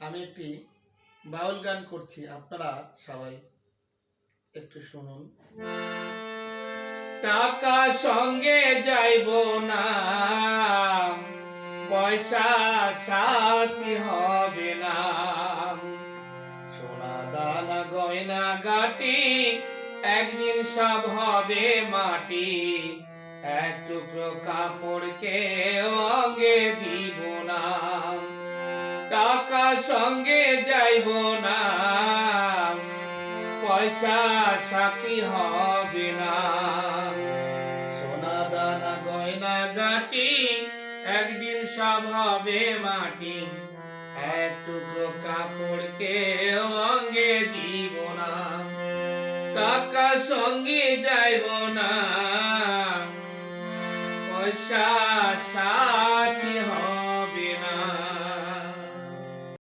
আমি একটি বাউল গান করছি, আপনারা সবাই একটু শুনুন। টাকা সঙ্গে যাইব না, পয়সা সাথী হবে না, সোনা দানা গয়না গাটি একদিন সব হবে মাটি, এক টুকরো কাপড়কে অঙ্গে দিব না। টাকা সঙ্গে যাইব না, পয়সা সাথী হবে না, সোনা দানা গয়না গাটি একদিন সব হবে মাটি, এক টুকরো কাপড়কে অঙ্গে দিব না। টাকা সঙ্গে যাইব না, পয়সা সাথী